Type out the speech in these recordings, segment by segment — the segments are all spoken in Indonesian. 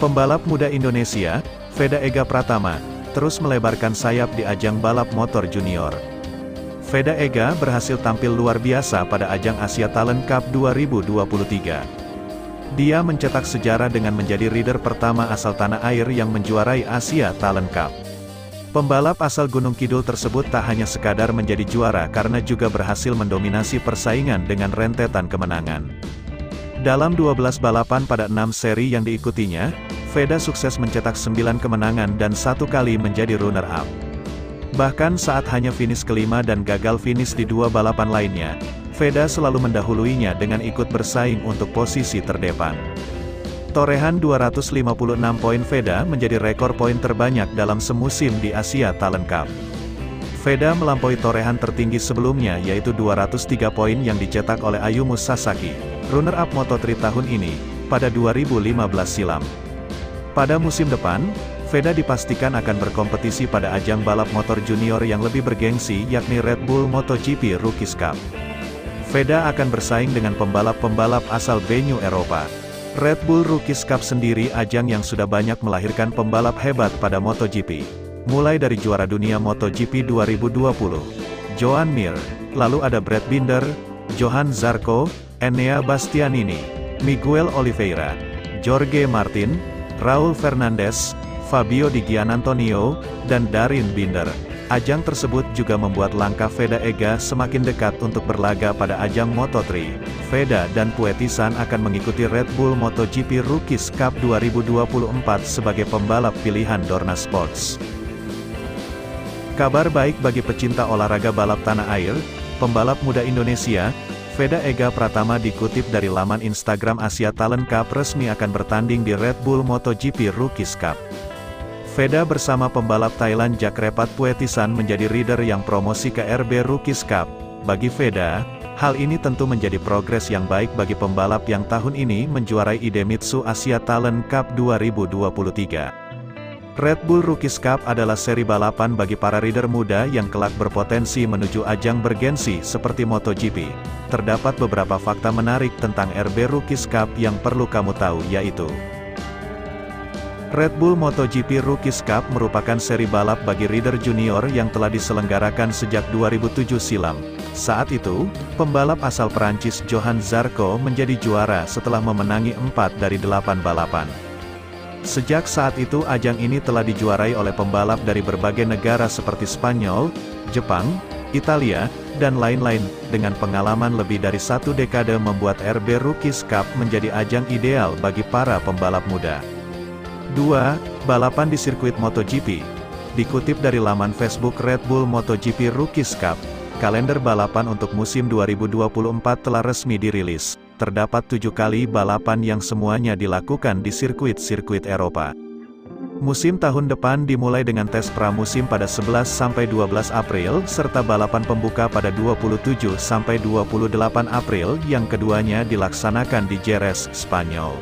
Pembalap muda Indonesia, Veda Ega Pratama, terus melebarkan sayap di ajang balap motor junior. Veda Ega berhasil tampil luar biasa pada ajang Asia Talent Cup 2023. Dia mencetak sejarah dengan menjadi rider pertama asal tanah air yang menjuarai Asia Talent Cup. Pembalap asal Gunung Kidul tersebut tak hanya sekadar menjadi juara karena juga berhasil mendominasi persaingan dengan rentetan kemenangan. Dalam 12 balapan pada 6 seri yang diikutinya, Veda sukses mencetak 9 kemenangan dan 1 kali menjadi runner-up. Bahkan saat hanya finish kelima dan gagal finish di 2 balapan lainnya, Veda selalu mendahuluinya dengan ikut bersaing untuk posisi terdepan. Torehan 256 poin Veda menjadi rekor poin terbanyak dalam semusim di Asia Talent Cup. Veda melampaui torehan tertinggi sebelumnya yaitu 203 poin yang dicetak oleh Ayumu Sasaki, runner-up Moto3 tahun ini, pada 2015 silam. Pada musim depan, Veda dipastikan akan berkompetisi pada ajang balap motor junior yang lebih bergengsi yakni Red Bull MotoGP Rookies Cup. Veda akan bersaing dengan pembalap-pembalap asal benua Eropa. Red Bull Rookies Cup sendiri ajang yang sudah banyak melahirkan pembalap hebat pada MotoGP. Mulai dari juara dunia MotoGP 2020, Joan Mir, lalu ada Brad Binder, Johan Zarco, Enea Bastianini, Miguel Oliveira, Jorge Martin, Raul Fernandez, Fabio Di Gianantonio, dan Darin Binder. Ajang tersebut juga membuat langkah Veda Ega semakin dekat untuk berlaga pada ajang Moto3. Veda dan Puetisan akan mengikuti Red Bull MotoGP Rookies Cup 2024 sebagai pembalap pilihan Dorna Sports. Kabar baik bagi pecinta olahraga balap tanah air, pembalap muda Indonesia, Veda Ega Pratama dikutip dari laman Instagram Asia Talent Cup resmi akan bertanding di Red Bull MotoGP Rookies Cup. Veda bersama pembalap Thailand Jakrepat Puetisan menjadi rider yang promosi ke RB Rookies Cup. Bagi Veda, hal ini tentu menjadi progres yang baik bagi pembalap yang tahun ini menjuarai Idemitsu Asia Talent Cup 2023. Red Bull Rookies Cup adalah seri balapan bagi para rider muda yang kelak berpotensi menuju ajang bergensi seperti MotoGP. Terdapat beberapa fakta menarik tentang RB Rookies Cup yang perlu kamu tahu yaitu: Red Bull MotoGP Rookies Cup merupakan seri balap bagi rider junior yang telah diselenggarakan sejak 2007 silam. Saat itu, pembalap asal Perancis Johan Zarco menjadi juara setelah memenangi 4 dari 8 balapan. Sejak saat itu ajang ini telah dijuarai oleh pembalap dari berbagai negara seperti Spanyol, Jepang, Italia, dan lain-lain, dengan pengalaman lebih dari 1 dekade membuat RB Rookies Cup menjadi ajang ideal bagi para pembalap muda. 2. Balapan di sirkuit MotoGP. Dikutip dari laman Facebook Red Bull MotoGP Rookies Cup, kalender balapan untuk musim 2024 telah resmi dirilis. Terdapat 7 kali balapan yang semuanya dilakukan di sirkuit-sirkuit Eropa. Musim tahun depan dimulai dengan tes pramusim pada 11-12 April, serta balapan pembuka pada 27-28 April, yang keduanya dilaksanakan di Jerez, Spanyol.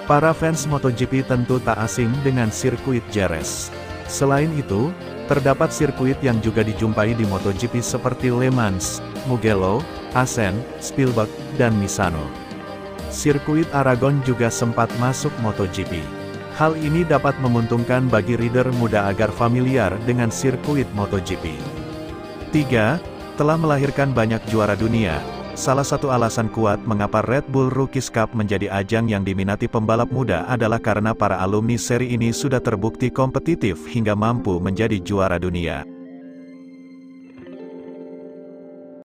Para fans MotoGP tentu tak asing dengan sirkuit Jerez. Selain itu, terdapat sirkuit yang juga dijumpai di MotoGP seperti Le Mans, Mugello, Assen, Spielberg, dan Misano. Sirkuit Aragon juga sempat masuk MotoGP. Hal ini dapat menguntungkan bagi rider muda agar familiar dengan sirkuit MotoGP. 3. Telah melahirkan banyak juara dunia. Salah satu alasan kuat mengapa Red Bull Rookies Cup menjadi ajang yang diminati pembalap muda adalah karena para alumni seri ini sudah terbukti kompetitif hingga mampu menjadi juara dunia.